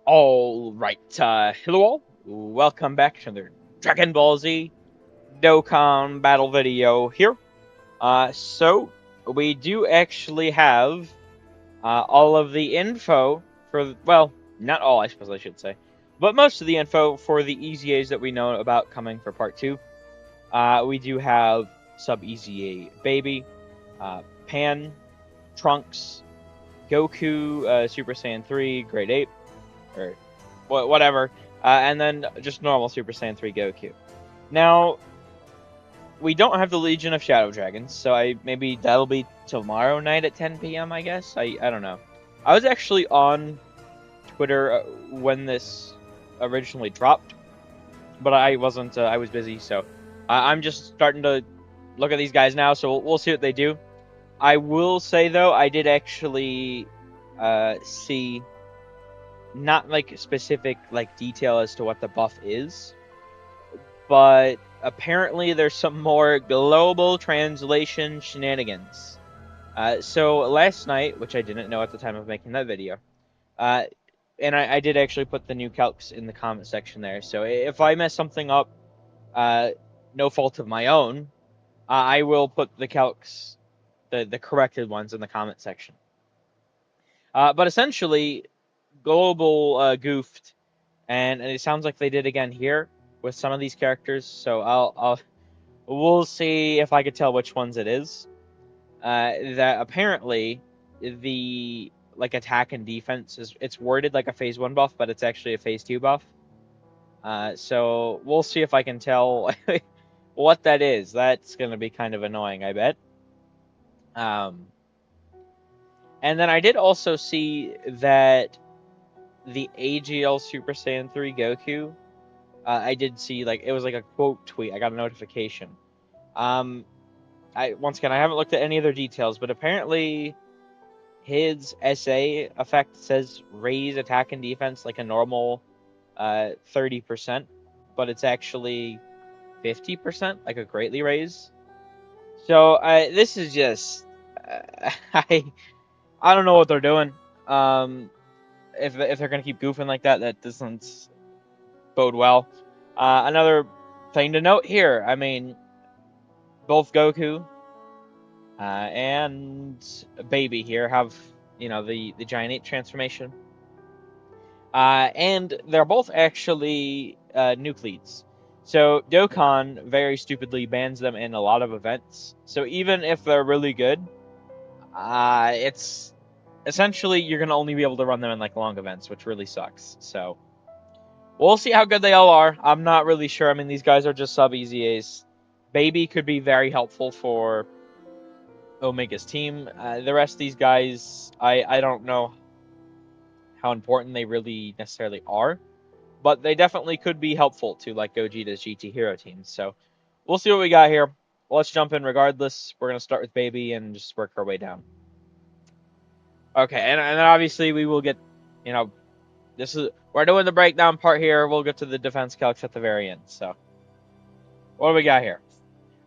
Alright, hello all. Welcome back to another Dragon Ball Z Dokkan battle video here. So we do actually have all of the info for, well, not all, I suppose I should say, but most of the info for the EZAs that we know about coming for part 2. We do have SubEZA Baby, Pan, Trunks, Goku, Super Saiyan 3, Grade 8, or whatever, and then just normal Super Saiyan 3 Goku. Now, we don't have the Legion of Shadow Dragons, so maybe that'll be tomorrow night at 10 p.m., I guess? I don't know. I was actually on Twitter when this originally dropped, but I wasn't, I was busy, so I'm just starting to look at these guys now, so we'll see what they do. I will say, though, I did actually see not like specific like detail as to what the buff is, but apparently there's some more global translation shenanigans. So last night, which I didn't know at the time of making that video, and I did actually put the new calcs in the comment section there, so if I mess something up, no fault of my own, I will put the calcs, the corrected ones, in the comment section. But essentially, global goofed, and it sounds like they did again here with some of these characters. So we'll see if I could tell which ones it is. That apparently the like attack and defense it's worded like a phase 1 buff, but it's actually a phase 2 buff. So we'll see if I can tell what that is. That's gonna be kind of annoying, I bet. And then I did also see that the AGL Super Saiyan 3 Goku, I did see, like, it was like a quote tweet. I got a notification. Once again, I haven't looked at any other details, but apparently his SA effect says raise attack and defense like a normal 30%, but it's actually 50%, like a greatly raise. So this is just I don't know what they're doing. If they're gonna keep goofing like that, that doesn't bode well. Another thing to note here, I mean, both Goku and Baby here have, you know, the Giant Ape transformation. And they're both actually nucleates. So Dokkan very stupidly bans them in a lot of events. So even if they're really good, it's essentially you're gonna only be able to run them in like long events, which really sucks. So we'll see how good they all are. I'm not really sure. I mean, these guys are just sub-EZAs. Baby could be very helpful for Omega's team. The rest of these guys, I don't know how important they really necessarily are, but they definitely could be helpful to like Gogeta's GT Hero teams. So we'll see what we got here. Let's jump in regardless. We're going to start with Baby and just work our way down. Okay, and obviously we will get, you know, we're doing the breakdown part here. We'll get to the defense calcs at the very end. So, what do we got here?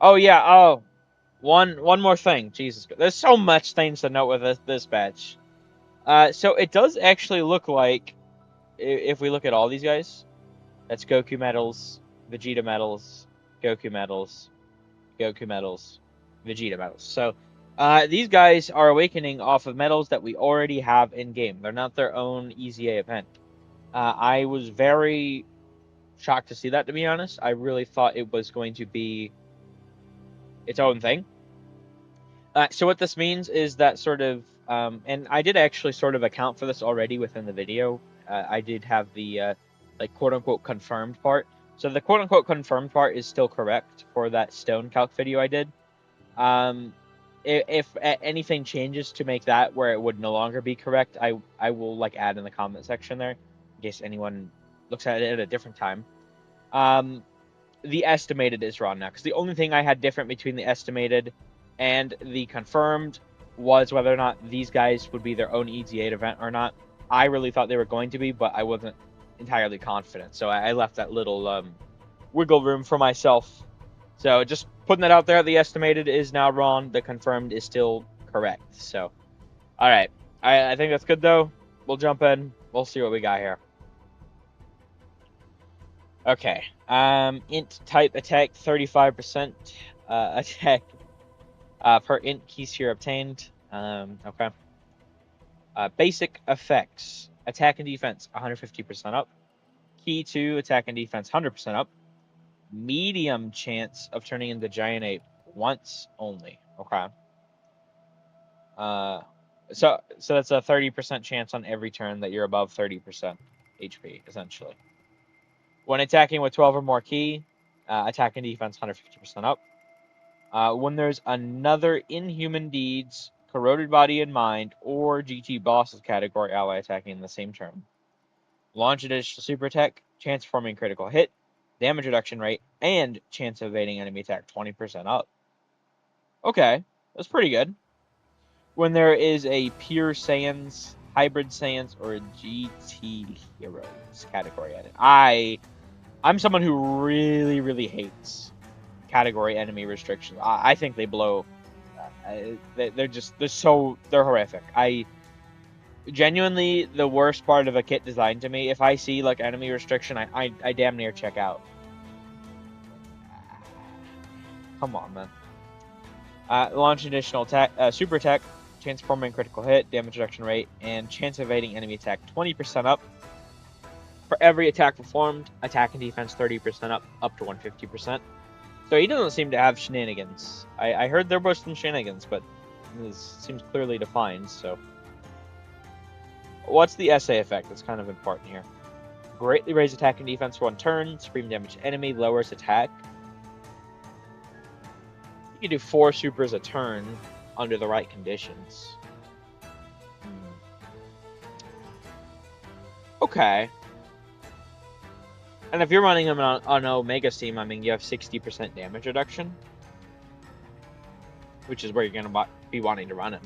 Oh yeah. Oh, one more thing. Jesus, there's so much things to note with this batch. So it does actually look like, if we look at all these guys, that's Goku medals, Vegeta medals, Goku medals, Goku medals, Vegeta medals. So these guys are awakening off of medals that we already have in game. They're not their own EZA event. I was very shocked to see that, to be honest. I really thought it was going to be its own thing. So what this means is that sort of, and I did actually sort of account for this already within the video. I did have the like quote-unquote confirmed part. So the quote-unquote confirmed part is still correct for that stone calc video I did. If anything changes to make that where it would no longer be correct, I will like add in the comment section there, in case anyone looks at it at a different time. The estimated is wrong now, because the only thing I had different between the estimated and the confirmed was whether or not these guys would be their own EZA event or not. I really thought they were going to be, but I wasn't entirely confident, so I left that little wiggle room for myself. So just putting that out there, the estimated is now wrong, the confirmed is still correct. So, alright, I think that's good though. We'll jump in, we'll see what we got here. Okay. Int type attack 35% attack per int key sphere obtained. Okay. Basic effects: attack and defense 150% up. Key 2, attack and defense 100% up. Medium chance of turning into giant ape once only. Okay. So that's a 30% chance on every turn that you're above 30% HP, essentially. When attacking with 12 or more key, attack and defense 150% up. When there's another Inhuman Deeds, Corroded Body and Mind, or GT Bosses category ally attacking in the same turn. Launch additional super attack, chance of forming critical hit, damage reduction rate, and chance of evading enemy attack 20% up. Okay, that's pretty good. When there is a Pure Saiyans, Hybrid Saiyans, or GT Heroes category edit. I'm someone who really hates category enemy restrictions. I think they blow. They're horrific. I genuinely, the worst part of a kit design to me, if I see like enemy restriction, I damn near check out. Come on, man. Launch additional attack, super attack, chance of forming critical hit, damage reduction rate, and chance of evading enemy attack 20% up. For every attack performed, attack and defense 30% up to 150%. So he doesn't seem to have shenanigans. I heard there were some shenanigans, but this seems clearly defined, so. What's the SA effect? That's kind of important here. Greatly raise attack and defense for 1 turn, supreme damage to enemy, lowers attack. You can do 4 supers a turn under the right conditions. Okay. And if you're running him on Omega Steam, I mean, you have 60% damage reduction, which is where you're going to be wanting to run him.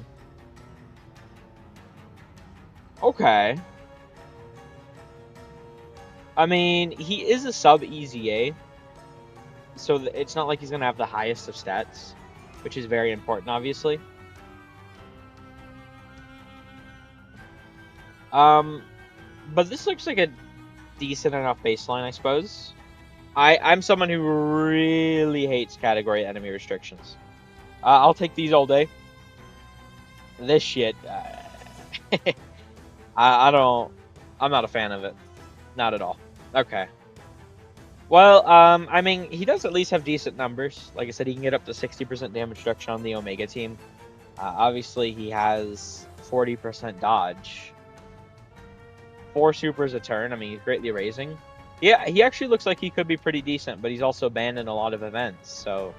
Okay. I mean, he is a sub-EZA, so it's not like he's going to have the highest of stats, which is very important, obviously. But this looks like a decent enough baseline, I suppose. I'm someone who really hates category enemy restrictions. I'll take these all day. This shit, I'm not a fan of it. Not at all. Okay. Well, I mean, he does at least have decent numbers. Like I said, he can get up to 60% damage reduction on the Omega team. Obviously, he has 40% dodge. 4 supers a turn. I mean, he's greatly raising. Yeah, he actually looks like he could be pretty decent, but he's also banned in a lot of events, so.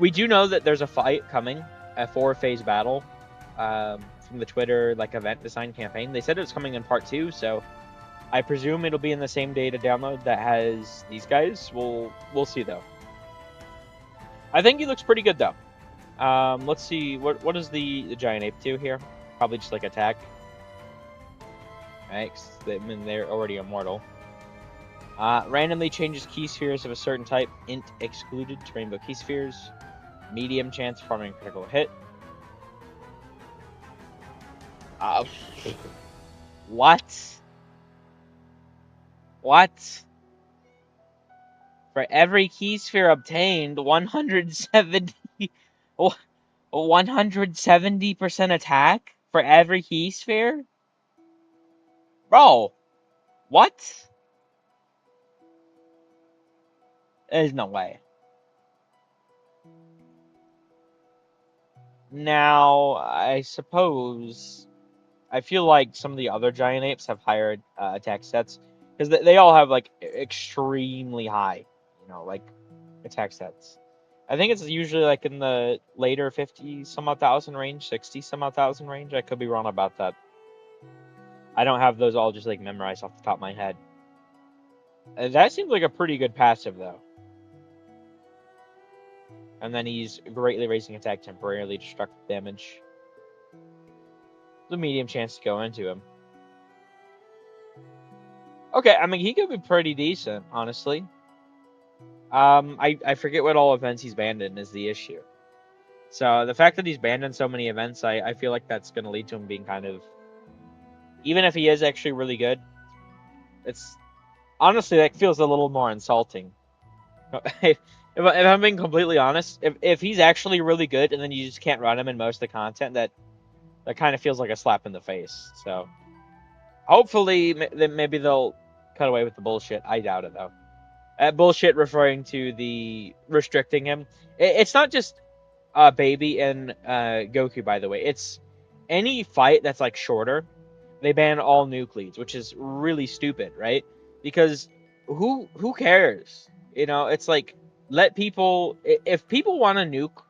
We do know that there's a fight coming, a 4-phase battle, from the Twitter event design campaign. They said it was coming in part 2, so I presume it'll be in the same day to download that has these guys. We'll see though. I think he looks pretty good though. Let's see what does the giant ape do here? Probably just attack. Right, I mean, they're already immortal. Randomly changes key spheres of a certain type, int excluded, to rainbow key spheres. Medium chance forming critical hit. What? What? For every key sphere obtained, 170% attack for every key sphere? Bro, what? There's no way. Now, I suppose, I feel like some of the other giant apes have higher attack sets, because they all have extremely high, attack sets. I think it's usually in the later 50 some odd thousand range, 60 some odd thousand range. I could be wrong about that. I don't have those all just memorized off the top of my head. That seems like a pretty good passive though. And then he's greatly raising attack temporarily, destructive damage. The medium chance to go into him. Okay, I mean he could be pretty decent, honestly. I forget what all events he's banned in is the issue. So the fact that he's banned in so many events, I feel like that's going to lead to him being kind of, even if he is actually really good, it's honestly, that feels a little more insulting. If I'm being completely honest, if he's actually really good and then you just can't run him in most of the content, that kind of feels like a slap in the face. So hopefully, maybe they'll cut away with the bullshit. I doubt it though. Bullshit referring to the restricting him. It's not just Baby and Goku, by the way. It's any fight that's like shorter. They ban all nuke leads, which is really stupid, right? Because who cares? You know, it's like let people, if people want to nuke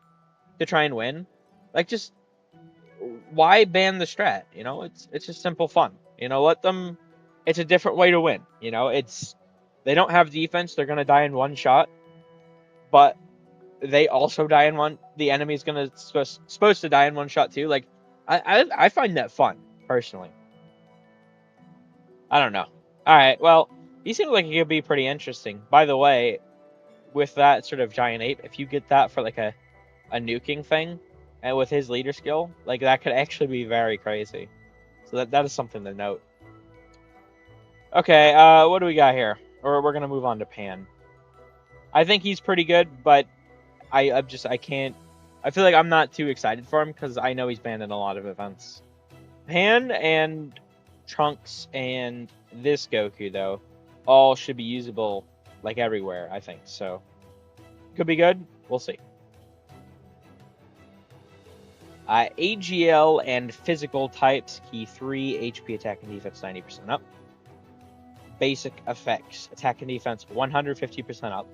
to try and win, like just why ban the strat? You know, it's just simple fun. You know, let them. It's a different way to win. You know, it's they don't have defense. They're gonna die in one shot, but they also die in one. The enemy's gonna supposed to die in one shot too. Like, I find that fun personally. I don't know. All right, well, he seems like he could be pretty interesting. By the way, with that sort of giant ape, if you get that for like a nuking thing, and with his leader skill, like that could actually be very crazy. So that is something to note. Okay, what do we got here? Or we're gonna move on to Pan. I think he's pretty good, but I can't. I feel like I'm not too excited for him because I know he's banned in a lot of events. Pan and Trunks and this Goku though, all should be usable like everywhere. I think so. Could be good. We'll see. AGL and physical types, key 3, HP, attack, and defense 90% up. Basic effects, attack and defense 150% up.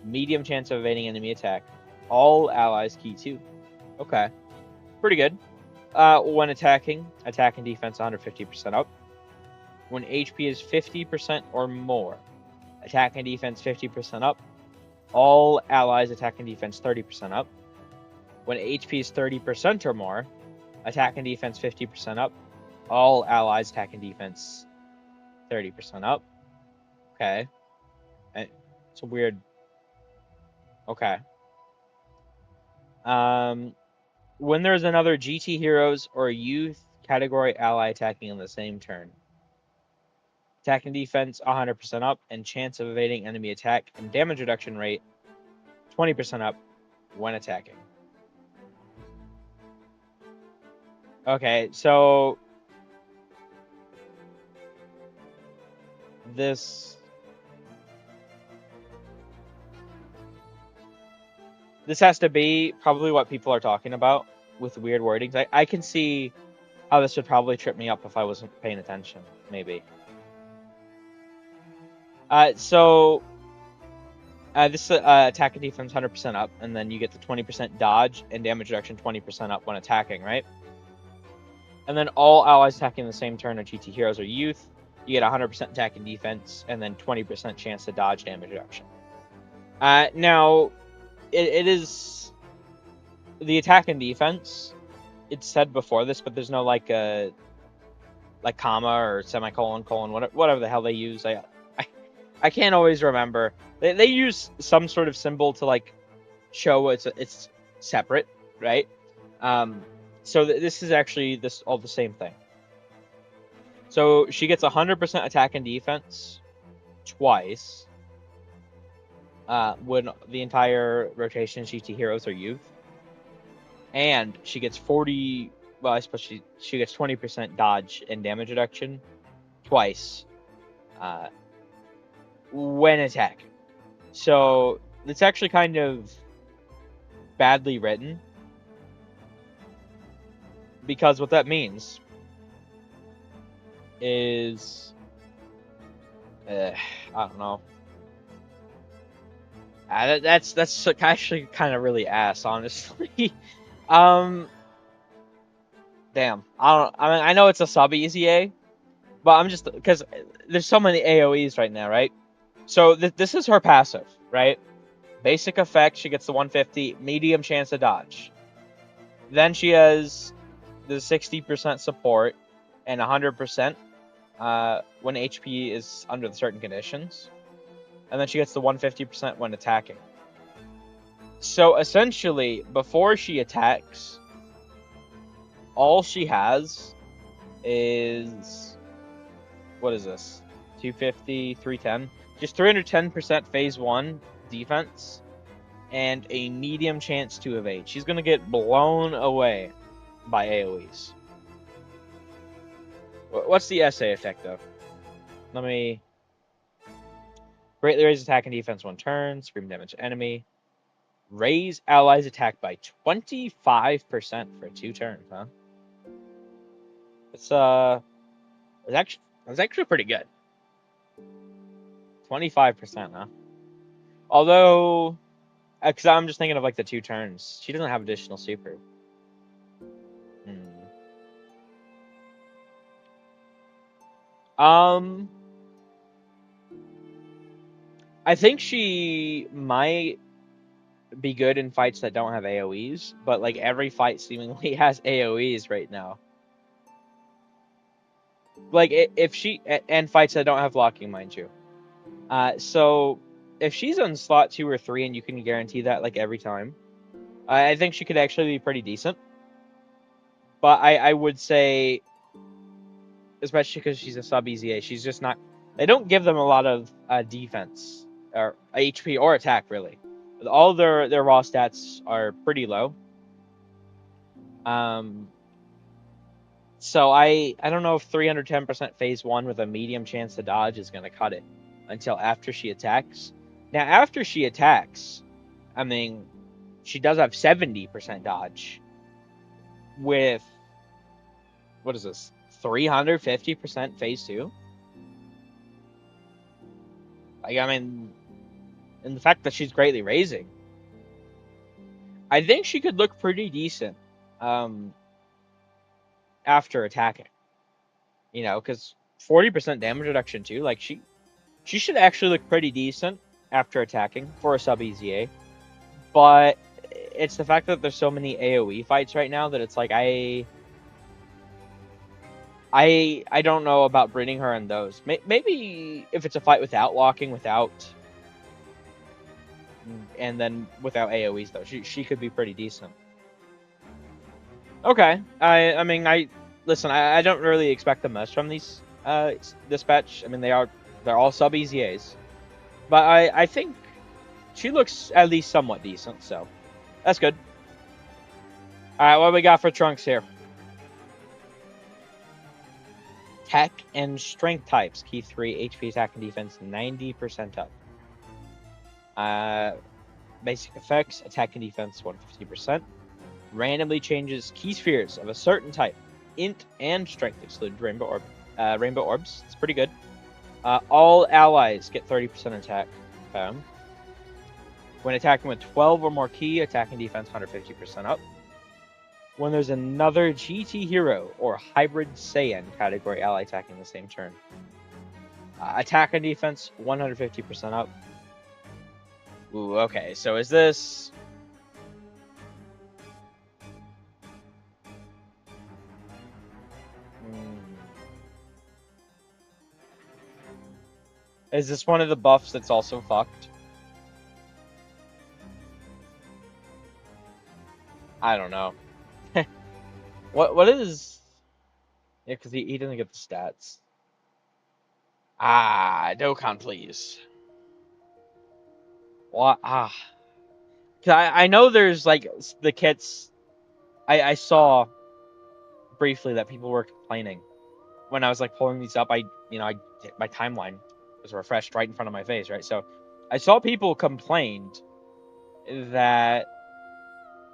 Medium chance of evading enemy attack. All allies, key 2. Okay. Pretty good. When attacking, attack and defense 150% up. When HP is 50% or more, attack and defense 50% up. All allies, attack and defense 30% up. When HP is 30% or more, attack and defense 50% up. All allies, attack and defense 30% up. Okay. It's a weird. Okay. When there's another GT Heroes or Youth category ally attacking in the same turn, attack and defense 100% up, and chance of evading enemy attack and damage reduction rate 20% up when attacking. Okay, so this has to be probably what people are talking about with weird wordings. I can see how this would probably trip me up if I wasn't paying attention, maybe. So this attack and defense 100% up, and then you get the 20% dodge and damage reduction 20% up when attacking, right? And then all allies attacking the same turn are GT Heroes or Youth. You get 100% attack and defense, and then 20% chance to dodge damage reduction. Now, it is the attack and defense. It's said before this, but there's no like comma or semicolon, colon, whatever the hell they use. I can't always remember. They use some sort of symbol to like show it's separate, right? So this is actually all the same thing. So she gets 100% attack and defense twice when the entire rotation is GT Heroes or Youth. And she gets 40... Well, I suppose she gets 20% dodge and damage reduction twice when attacking. So it's actually kind of badly written. Because what that means is, I don't know. That's actually kind of really ass, honestly. Damn. I know it's a SubEZA, but I'm just because there's so many AOE's right now, right? So this is her passive, right? Basic effect, she gets the 150, medium chance to dodge. Then she has the 60% support and 100% when HP is under certain conditions. And then she gets the 150% when attacking. So essentially, before she attacks, all she has is... What is this? 250, 310. Just 310% phase 1 defense and a medium chance to evade. She's going to get blown away by AoEs. What's the SA effect, though? Let me... Greatly raise attack and defense 1 turn. Scream damage to enemy. Raise allies attack by 25% for 2 turns, huh? It's actually pretty good. 25%, huh? Although, because I'm just thinking of like the 2 turns. She doesn't have additional super. I think she might be good in fights that don't have AoEs, but like every fight seemingly has AoEs right now. Like if she and fights that don't have blocking, mind you. So if she's on slot 2 or 3 and you can guarantee that like every time, I think she could actually be pretty decent. But I would say, especially because she's a SubEZA, she's just not. They don't give them a lot of defense or HP or attack really. All their raw stats are pretty low. So I don't know if 310% phase 1 with a medium chance to dodge is going to cut it until after she attacks. Now, after she attacks, I mean, she does have 70% dodge with, what is this, 350% phase 2? Like, I mean, and the fact that she's greatly raising, I think she could look pretty decent after attacking. You know, because 40% damage reduction too. Like, she should actually look pretty decent after attacking for a SubEZA. But it's the fact that there's so many AoE fights right now that it's like I don't know about bringing her in those. Maybe if it's a fight without walking, and then without AoEs though, she could be pretty decent. Okay, I mean listen. I don't really expect the most from these this batch. I mean they're all SubEZAs, but I think she looks at least somewhat decent, so that's good. All right, what do we got for Trunks here? Tech and strength types. Key 3, HP attack and defense 90% up. Basic effects, attack and defense 150%. Randomly changes key spheres of a certain type. Int and strength exclude rainbow orbs. It's pretty good. All allies get 30% attack. When attacking with 12 or more key, attack and defense 150% up. When there's another GT hero or hybrid Saiyan category ally attacking the same turn. Attack and defense 150% up. Ooh, okay. So is this... Is this one of the buffs that's also fucked? I don't know. What is... Yeah, because he doesn't get the stats. Dokkan, please. What? I know there's, like, the kits... I saw briefly that people were complaining. When I was, like, pulling these up, my timeline was refreshed right in front of my face, right? So, I saw people complained that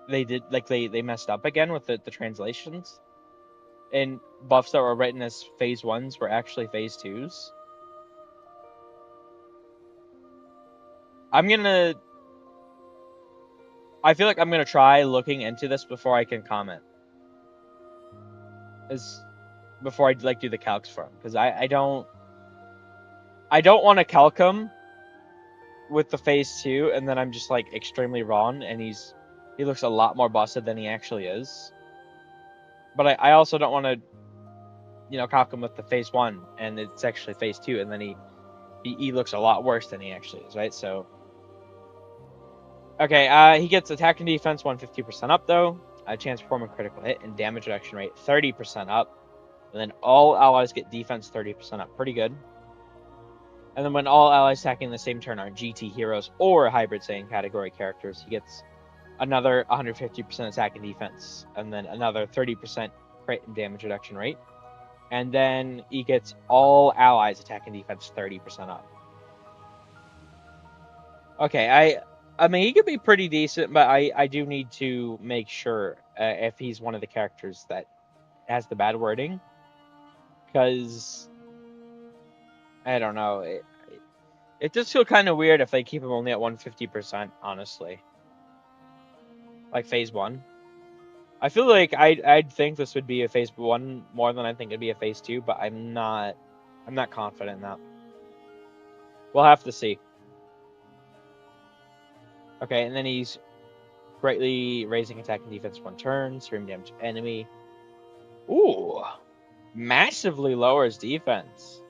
they did, like, they messed up again with the translations. And buffs that were written as phase 1s were actually phase 2s. I feel like I'm gonna try looking into this before I can comment. Before I like do the calcs for him, because I don't want to calc him with the phase 2, and then I'm just like extremely wrong, and he looks a lot more busted than he actually is. But I also don't want to, calc him with the phase 1, and it's actually phase 2, and then he looks a lot worse than he actually is, right? So, okay, he gets attack and defense 150% up though, a chance to perform a critical hit, and damage reduction rate 30% up, and then all allies get defense 30% up. Pretty good. And then when all allies attacking the same turn are GT heroes or hybrid Saiyan category characters, he gets another 150% attack and defense, and then another 30% crit and damage reduction rate. And then he gets all allies attack and defense 30% up. Okay, I mean, he could be pretty decent, but I do need to make sure if he's one of the characters that has the bad wording, because I don't know. It does feel kind of weird if they keep him only at 150%, honestly. Like phase 1. I feel like I'd think this would be a phase 1 more than I think it'd be a phase 2, but I'm not confident in that. We'll have to see. Okay, and then he's greatly raising attack and defense 1 turn, stream damage enemy. Ooh, massively lowers defense.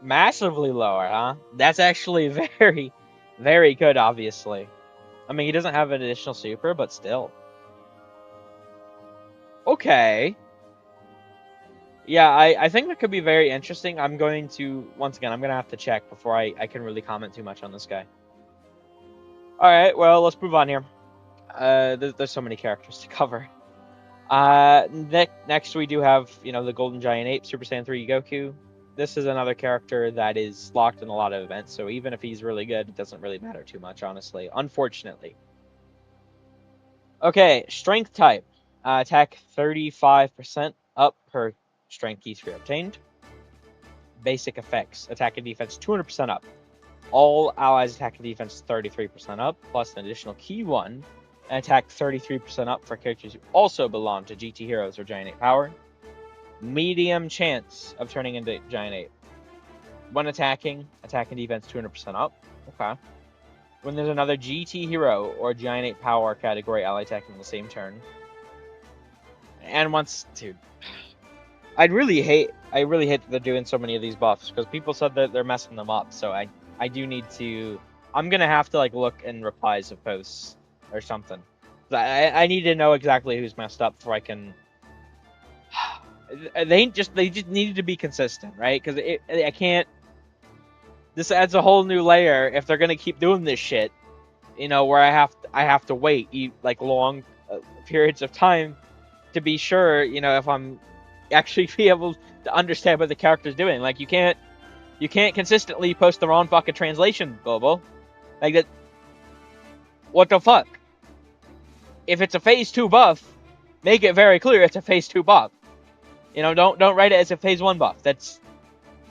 Massively lower, huh? That's actually very, very good, obviously. I mean, he doesn't have an additional super, but still. Okay. Yeah, I think that could be very interesting. I'm going to, once again, I'm going to have to check before I can really comment too much on this guy. Alright, well, let's move on here. There's so many characters to cover. Next we do have, the Golden Giant Ape, Super Saiyan 3 Goku. This is another character that is locked in a lot of events, so even if he's really good, it doesn't really matter too much, honestly. Unfortunately. Okay, Strength type. Attack 35% up per strength key sphere obtained. Basic effects. Attack and defense 200% up. All allies attack and defense 33% up, plus an additional key 1. And attack 33% up for characters who also belong to GT Heroes or Giant Ape Power. Medium chance of turning into Giant Ape. When attacking, attack and defense 200% up. Okay. When there's another GT Hero or Giant Ape Power category ally attacking the same turn. And once, dude, I really hate that they're doing so many of these buffs, because people said that they're messing them up, so I do need to, I'm gonna have to look in replies of posts or something. I need to know exactly who's messed up before I can. They just needed to be consistent, right? Because I can't. This adds a whole new layer if they're gonna keep doing this shit. Where I have to wait long periods of time to be sure. If I'm actually be able to understand what the character's doing. You can't consistently post the wrong fucking translation, Bobo. That. What the fuck? If it's a phase 2 buff, make it very clear it's a phase 2 buff. Don't write it as a phase 1 buff. That's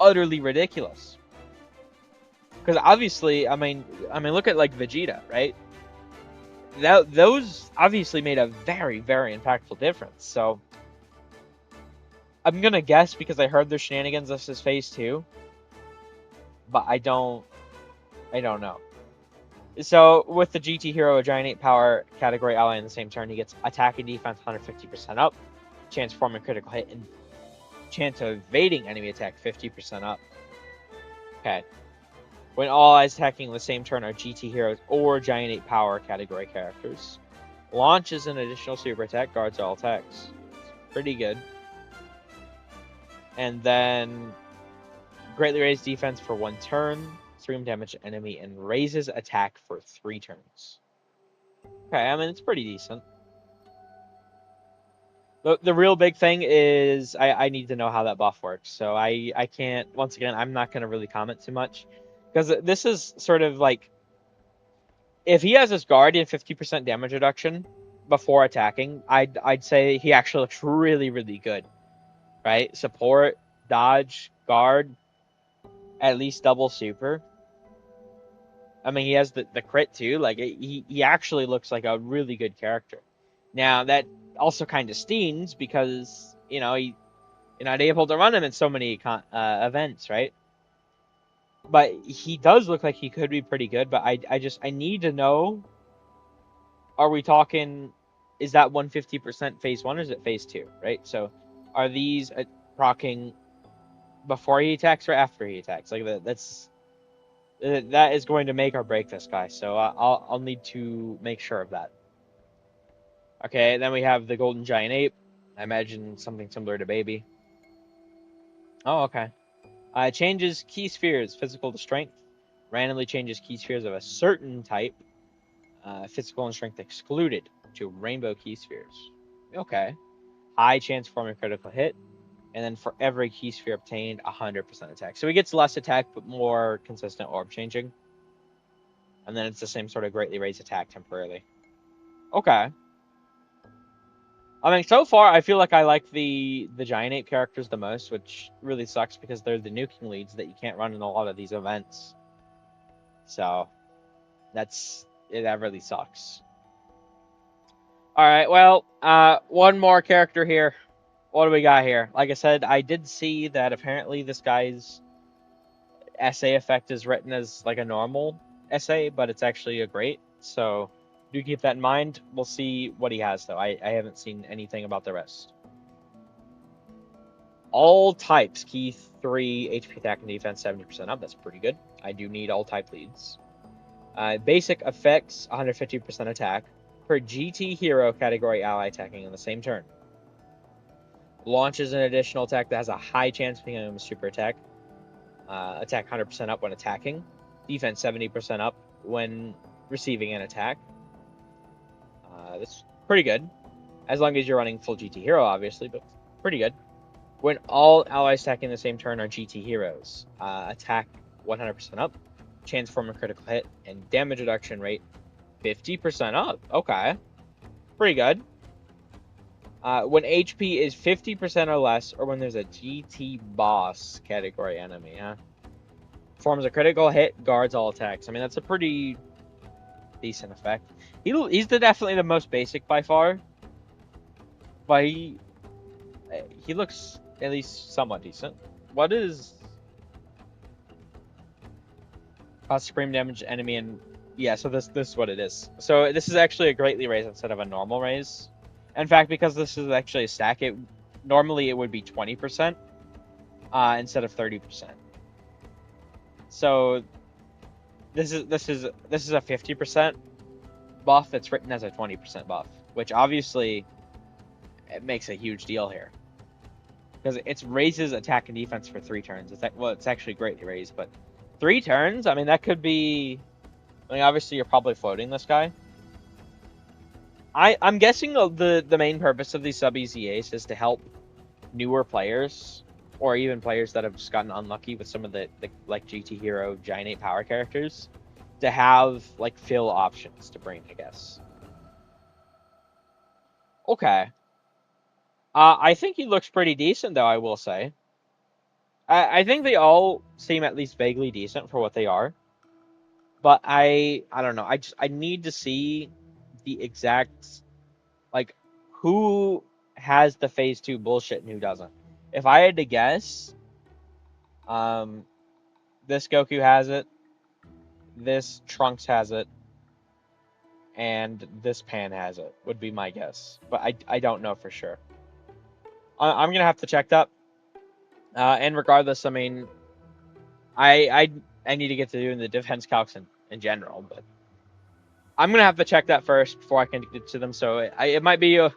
utterly ridiculous. Because obviously, I mean, look at Vegeta, right? Those obviously made a very, very impactful difference. So I'm gonna guess, because I heard their shenanigans, this is phase 2. But I don't know. So with the GT Hero, a Giant Ape Power category ally in the same turn, he gets attack and defense 150% up, chance to form a critical hit, and chance of evading enemy attack 50% up. Okay. When all allies attacking the same turn are GT Heroes or Giant Ape Power category characters, launches an additional super attack, guards all attacks. It's pretty good. And then greatly raised defense for 1 turn, stream damage to enemy, and raises attack for 3 turns. Okay, I mean, it's pretty decent. The real big thing is I need to know how that buff works. So I can't, once again, I'm not going to really comment too much. Because this is sort of if he has his Guardian 50% damage reduction before attacking, I'd say he actually looks really, really good. Right? Support, dodge, guard, at least double super. I mean, he has the crit too. He actually looks like a really good character. Now, that also kind of stings because, you're not able to run him in so many events, right? But he does look like he could be pretty good, but I need to know, are we talking, is that 150% phase 1 or is it phase 2, right? So are these proccing before he attacks or after he attacks? That is going to make or break this guy, so I'll need to make sure of that. Okay, then we have the Golden Giant Ape. I imagine something similar to Baby. Oh, okay. Changes key spheres, physical to strength. Randomly changes key spheres of a certain type, physical and strength excluded, to rainbow key spheres. Okay. High chance forming a critical hit. And then for every key sphere obtained, 100% attack. So he gets less attack, but more consistent orb changing. And then it's the same sort of greatly raised attack temporarily. Okay. I mean, so far, I feel like I like the Giant Ape characters the most, which really sucks because they're the nuking leads that you can't run in a lot of these events. So, that really sucks. Alright, well, one more character here. What do we got here? Like I said, I did see that apparently this guy's SA effect is written as like a normal SA, but it's actually a great. So do keep that in mind. We'll see what he has, though. I haven't seen anything about the rest. All types, key 3, HP attack and defense 70% up. That's pretty good. I do need all type leads. Basic effects, 150% attack per GT hero category ally attacking in the same turn. Launches an additional attack that has a high chance of becoming a super attack. Attack 100% up when attacking. Defense 70% up when receiving an attack. That's pretty good. As long as you're running full GT hero, obviously, but pretty good. When all allies attacking the same turn are GT heroes, attack 100% up, chance form a critical hit, and damage reduction rate 50% up. Okay. Pretty good. When HP is 50% or less, or when there's a GT boss category enemy, huh? Forms a critical hit, guards all attacks. I mean, that's a pretty decent effect. He's definitely the most basic by far, but he looks at least somewhat decent. What is supreme damage enemy? And yeah, so this is what it is. So this is actually a greatly raise instead of a normal raise. In fact, because this is actually a stack, normally it would be 20% instead of 30%. So this is a 50% buff that's written as a 20% buff, which obviously it makes a huge deal here because it raises attack and defense for 3 turns. It's actually greatly raised, but 3 turns. I mean, that could be. I mean, obviously you're probably floating this guy. I'm guessing the main purpose of these SubEZAs is to help newer players or even players that have just gotten unlucky with some of the like GT Hero, Giant Ape power characters to have like fill options to bring, I guess. Okay. I think he looks pretty decent, though, I will say. I think they all seem at least vaguely decent for what they are. But I don't know. I need to see the exact, like, who has the phase 2 bullshit and who doesn't. If I had to guess, this Goku has it, this Trunks has it, and this Pan has it, would be my guess. But I don't know for sure. I'm going to have to check that. And regardless, I mean, I need to get to doing the defense calcs in general, but I'm going to have to check that first before I can get to them. So it might be well,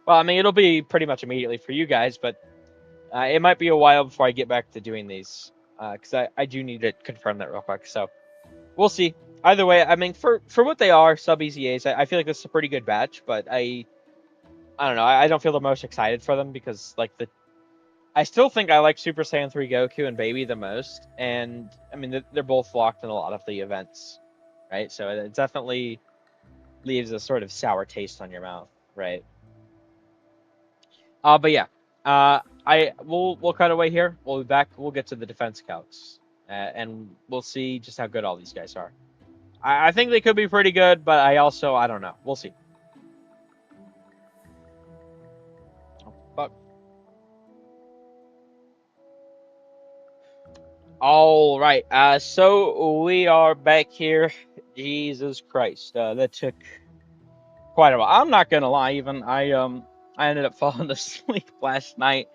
I mean, it'll be pretty much immediately for you guys, but it might be a while before I get back to doing these because I do need to confirm that real quick. So we'll see. Either way, I mean, for what they are, SubEZAs, I feel like this is a pretty good batch, but I don't know. I don't feel the most excited for them because like I still think I like Super Saiyan 3 Goku and Baby the most, and I mean they're both locked in a lot of the events, right? So it definitely leaves a sort of sour taste on your mouth, right? But yeah, we'll cut away here. We'll be back. We'll get to the defense calcs, and we'll see just how good all these guys are. I think they could be pretty good, but I don't know. We'll see. Oh, fuck. All right. So we are back here. Jesus Christ. That took quite a while. I'm not gonna lie. Even I ended up falling asleep last night.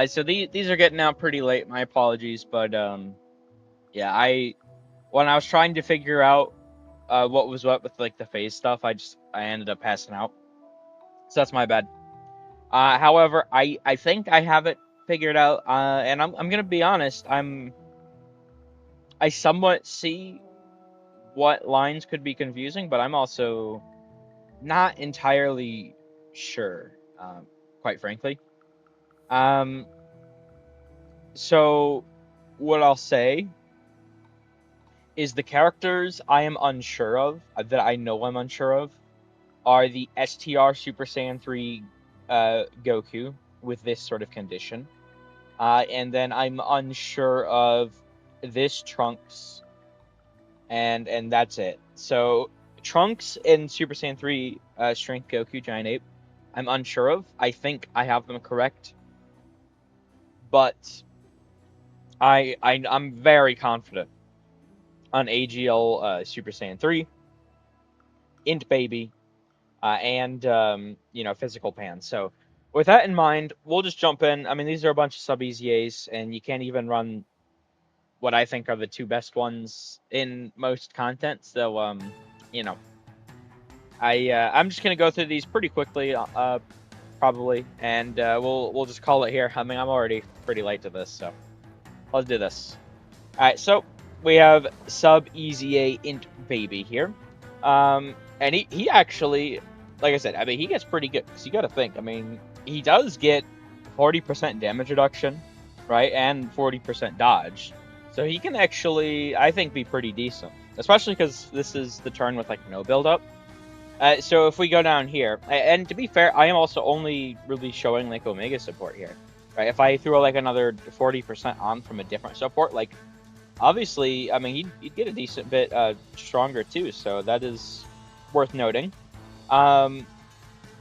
So these are getting out pretty late. My apologies, but yeah, when I was trying to figure out what was what with like the phase stuff, I ended up passing out. So that's my bad. However, I think I have it figured out, and I'm gonna be honest. I somewhat see what lines could be confusing, but I'm also not entirely sure, quite frankly. Um, so what I'll say is the characters I am unsure of, that I know I'm unsure of, are the STR Super Saiyan 3 Goku with this sort of condition. And then I'm unsure of this Trunks, and that's it. So Trunks and Super Saiyan 3 Strength Goku Giant Ape, I'm unsure of. I think I have them correct, but I'm very confident on AGL Super Saiyan 3, Int Baby, and Physical Pan. So with that in mind, we'll just jump in. I mean, these are a bunch of SubEZAs, and you can't even run what I think are the two best ones in most content. So you know, I'm just gonna go through these pretty quickly, probably, and we'll just call it here. I mean, I'm already pretty late to this, so let's do this. All right, so we have SubEZA Int Baby here, and he actually, like I said, I mean, he gets pretty good because you got to think. I mean, he does get 40% damage reduction, right, and 40% dodge, so he can actually, I think, be pretty decent, especially because this is the turn with like no build up. So if we go down here, and to be fair, I am also only really showing like Omega support here, right? If I throw like another 40% on from a different support, like obviously, I mean, he'd get a decent bit stronger too, so that is worth noting. But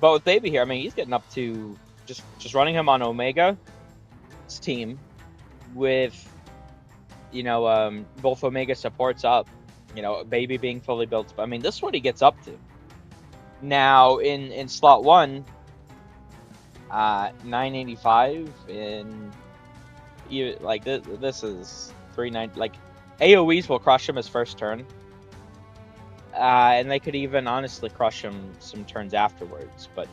with Baby here, I mean, he's getting up to just running him on Omega's team with both Omega supports up, Baby being fully built. I mean, this is what he gets up to. Now in slot 1, 985 in like this is 390. Like AoEs will crush him his first turn, and they could even honestly crush him some turns afterwards. But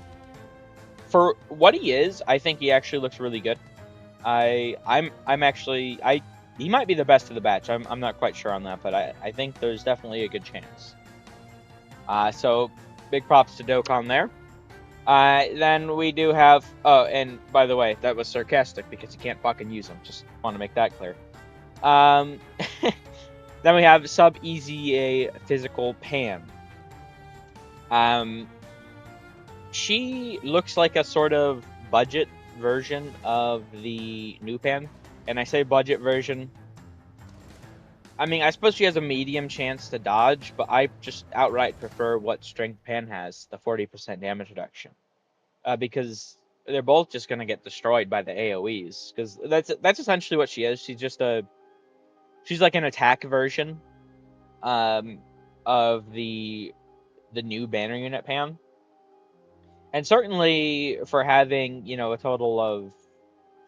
for what he is, I think he actually looks really good. I'm actually he might be the best of the batch. I'm not quite sure on that, but I think there's definitely a good chance. So big props to Dokkan there. Then we do have, oh, and by the way, that was sarcastic because you can't fucking use them. Just want to make that clear. Then we have SubEZA Physical Pan. She looks like a sort of budget version of the new Pan. And I say budget version, I mean, I suppose she has a medium chance to dodge, but I just outright prefer what Strength Pan has, the 40% damage reduction. Because they're both just going to get destroyed by the AoEs. Because that's essentially what she is. She's like an attack version of the new banner unit Pan. And certainly for having, a total of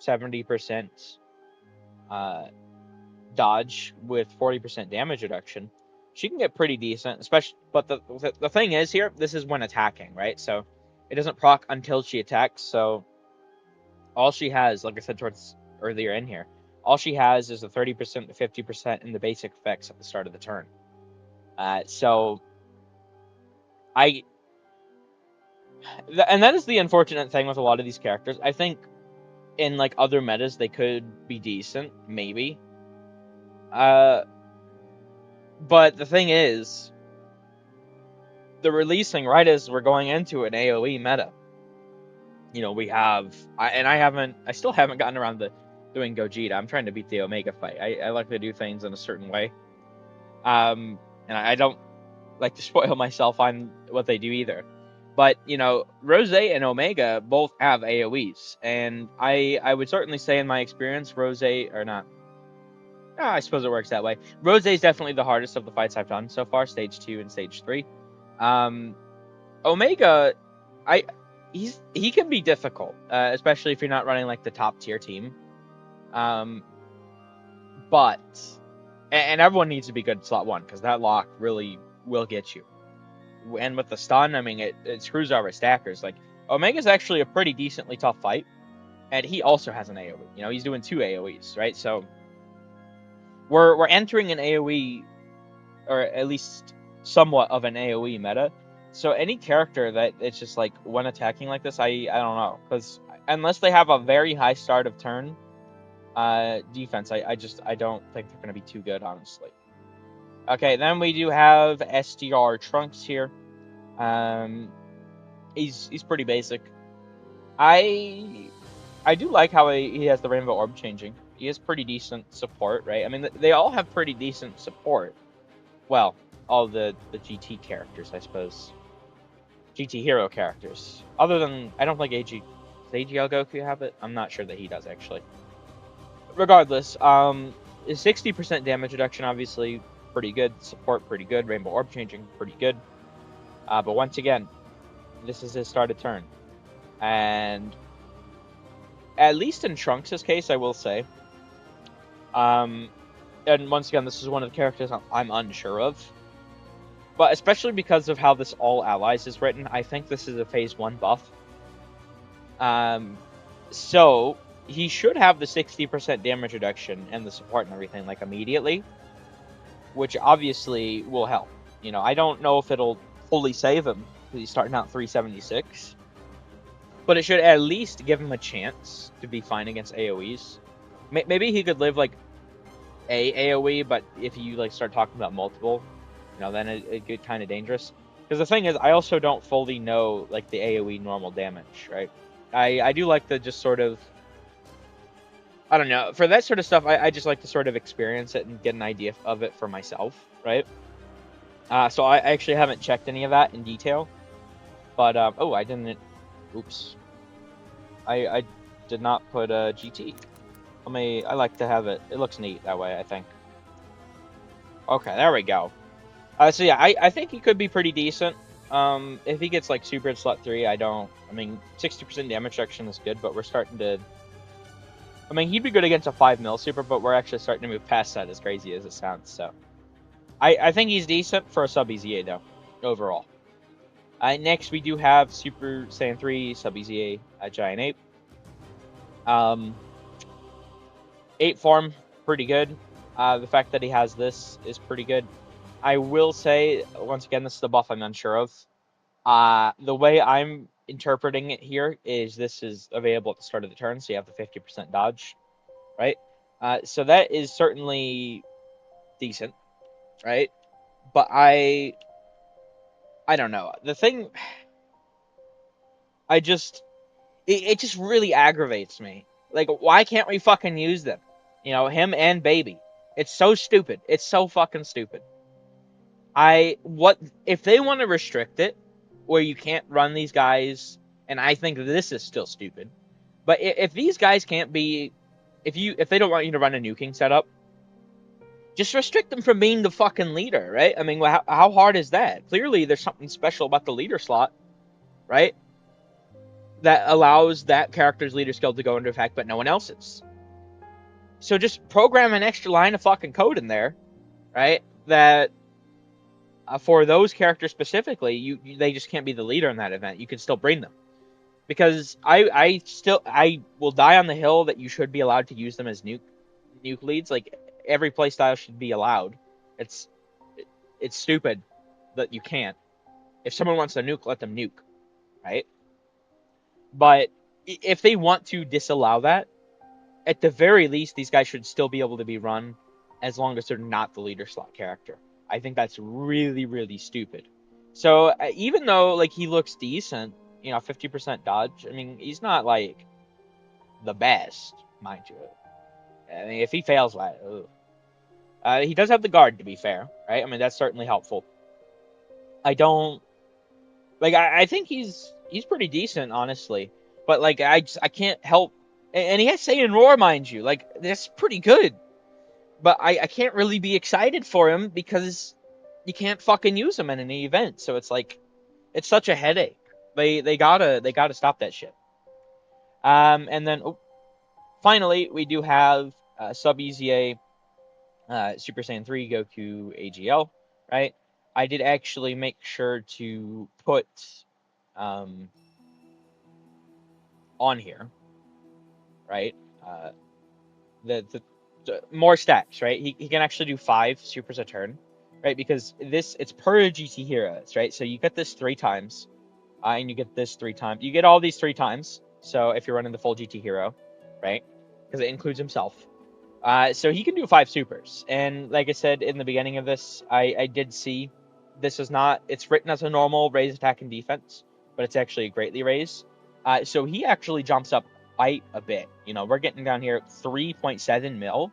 70% dodge with 40% damage reduction, she can get pretty decent, especially. But the thing is here, this is when attacking, right? So it doesn't proc until she attacks. So all she has, like I said towards earlier in here, all she has is the 30% to 50% in the basic effects at the start of the turn. So and that is the unfortunate thing with a lot of these characters. I think in like other metas they could be decent, maybe. But the thing is, they're releasing right as we're going into an AoE meta. We have, I still haven't gotten around to doing Gogeta. I'm trying to beat the Omega fight. I like to do things in a certain way. And I don't like to spoil myself on what they do either. But, Rose and Omega both have AoEs. And I would certainly say in my experience, Rose, or not, I suppose it works that way. Rose is definitely the hardest of the fights I've done so far, stage 2 and stage 3. Omega, he can be difficult, especially if you're not running like the top tier team. But everyone needs to be good at slot 1 because that lock really will get you. And with the stun, I mean, it screws over stackers. Like Omega's actually a pretty decently tough fight. and he also has an AoE. You know, he's doing 2 AoEs, right? So we're entering an AoE, or at least somewhat of an AoE meta. So any character that it's just like when attacking like this, I don't know, because unless they have a very high start of turn defense, I don't think they're gonna be too good, honestly. Okay, then we do have SDR Trunks here. He's pretty basic. I do like how he has the rainbow orb changing. He has pretty decent support, right? I mean, they all have pretty decent support. Well, all the GT characters, I suppose. GT hero characters. Other than, I don't think does AGL Goku have it? I'm not sure that he does, actually. Regardless, 60% damage reduction, obviously, pretty good. Support, pretty good. Rainbow orb changing, pretty good. But once again, this is his start of turn. And at least in Trunks' case, I will say, and once again, this is one of the characters I'm unsure of. But especially because of how this all allies is written, I think this is a phase 1 buff. So he should have the 60% damage reduction and the support and everything like immediately, which obviously will help. You know, I don't know if it'll fully save him because he's starting out 376, but it should at least give him a chance to be fine against AoEs. Maybe he could live like a AoE, but if you like start talking about multiple, you know, then it get kind of dangerous. Because the thing is, I also don't fully know like the AoE normal damage, right? I do like to just sort of, I don't know, for that sort of stuff, I just like to sort of experience it and get an idea of it for myself, right? So I actually haven't checked any of that in detail, but oh, I didn't. Oops, I did not put a GT. I like to have it. It looks neat that way, I think. Okay, there we go. So yeah, I think he could be pretty decent. If he gets like super at slot 3, I mean, 60% damage reduction is good, but we're starting to. I mean, he'd be good against a 5 mil super, but we're actually starting to move past that, as crazy as it sounds. So, I think he's decent for a SubEZA though, overall. Next, we do have Super Saiyan 3 SubEZA Giant Ape. 8 form, pretty good. The fact that he has this is pretty good. I will say, once again, this is the buff I'm unsure of. The way I'm interpreting it here is this is available at the start of the turn, so you have the 50% dodge, right? So that is certainly decent, right? But I don't know. The thing, it just really aggravates me. Like, why can't we fucking use them? You know, him and Baby. It's so stupid. It's so fucking stupid. What if they want to restrict it, where you can't run these guys? And I think this is still stupid. But if these guys can't be, if they don't want you to run a nuking setup, just restrict them from being the fucking leader, right? I mean, how hard is that? Clearly, there's something special about the leader slot, right? That allows that character's leader skill to go into effect, but no one else's. So just program an extra line of fucking code in there, right? That for those characters specifically, they just can't be the leader in that event. You can still bring them. Because I will die on the hill that you should be allowed to use them as nuke leads. Like, every playstyle should be allowed. It's stupid that you can't. If someone wants to nuke, let them nuke, right? But if they want to disallow that, at the very least, these guys should still be able to be run as long as they're not the leader slot character. I think that's really, really stupid. So even though like he looks decent, you know, 50% dodge, I mean, he's not like the best, mind you. I mean, if he fails that, he does have the guard, to be fair, right? I mean, that's certainly helpful. I don't like. I think he's pretty decent, honestly. But like, I can't help. And he has Saiyan Roar, mind you. Like, that's pretty good. But I can't really be excited for him because you can't fucking use him in any event. So it's like, it's such a headache. They gotta stop that shit. And then finally we do have SubEZA Super Saiyan 3 Goku AGL, right? I did actually make sure to put on here right? The more stacks, right? He can actually do 5 supers a turn, right? Because it's per GT heroes, right? So you get this 3 times, and you get this 3 times. You get all these 3 times. So if you're running the full GT hero, right? Because it includes himself. So he can do 5 supers. And like I said in the beginning of this, I did see this is not, it's written as a normal raise attack and defense, but it's actually a greatly raise. So he actually jumps up quite a bit. You know, we're getting down here 3.7 mil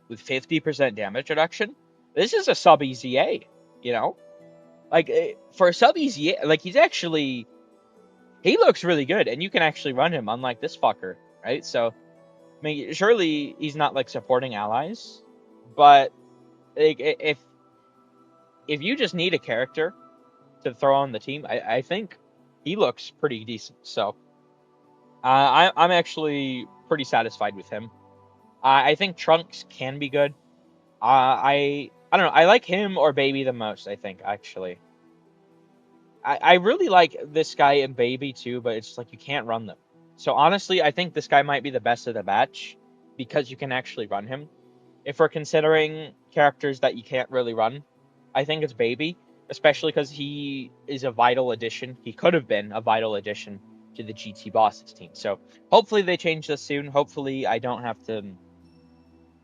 with 50% damage reduction. This is a sub EZA, you know? Like, for a sub EZA, like, he looks really good, and you can actually run him, unlike this fucker, right? So, I mean, surely he's not, like, supporting allies, but, like, if you just need a character to throw on the team, I think he looks pretty decent. So, I'm actually pretty satisfied with him. I think Trunks can be good. I don't know. I like him or Baby the most, I think, actually. I really like this guy and Baby too, but it's like you can't run them. So honestly, I think this guy might be the best of the batch because you can actually run him. If we're considering characters that you can't really run, I think it's Baby, especially because he is a vital addition. He could have been a vital addition to the GT Bosses team. So hopefully they change this soon. Hopefully I don't have to,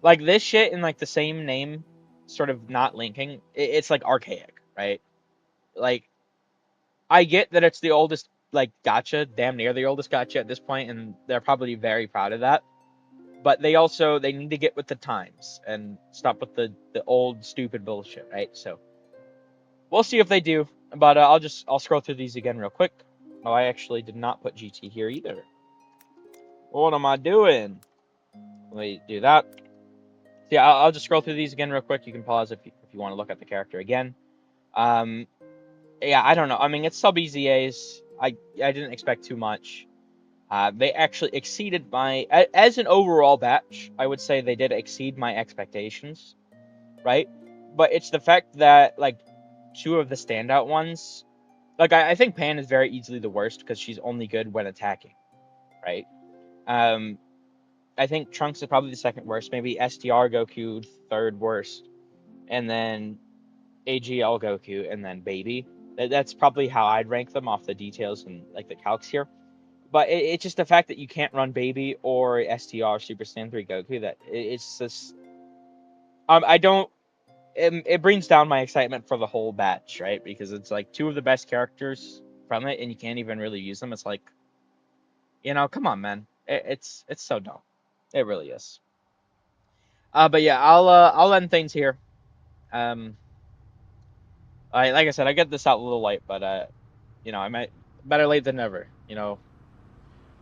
like, this shit in like the same name, sort of not linking. It's like archaic, right? Like, I get that it's the oldest, like, gacha, damn near the oldest gacha at this point, and they're probably very proud of that. But they need to get with the times and stop with the old stupid bullshit, right? So we'll see if they do. But I'll scroll through these again real quick. Oh, I actually did not put GT here either. What am I doing? Let me do that. So yeah, I'll just scroll through these again real quick. You can pause if you want to look at the character again. Yeah, I don't know. I mean, it's sub EZAs. I didn't expect too much. They actually exceeded my, as an overall batch, I would say they did exceed my expectations, right? But it's the fact that, like, 2 of the standout ones, like, I think Pan is very easily the worst because she's only good when attacking, right? I think Trunks is probably the second worst, maybe STR Goku third worst, and then AGL Goku, and then Baby. That's probably how I'd rank them off the details and, like, the calcs here. But it's just the fact that you can't run Baby or STR Super Saiyan 3 Goku that it's just, I don't, it brings down my excitement for the whole batch, right? Because it's like 2 of the best characters from it, and you can't even really use them. It's like, you know, come on, man. It's so dumb. It really is. But yeah, I'll end things here. Like I said, I get this out a little late, but you know, I might, better late than never, you know.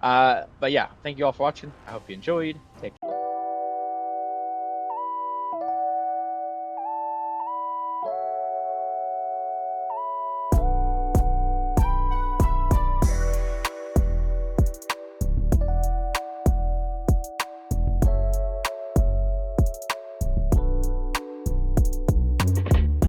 But yeah, thank you all for watching. I hope you enjoyed. Take care.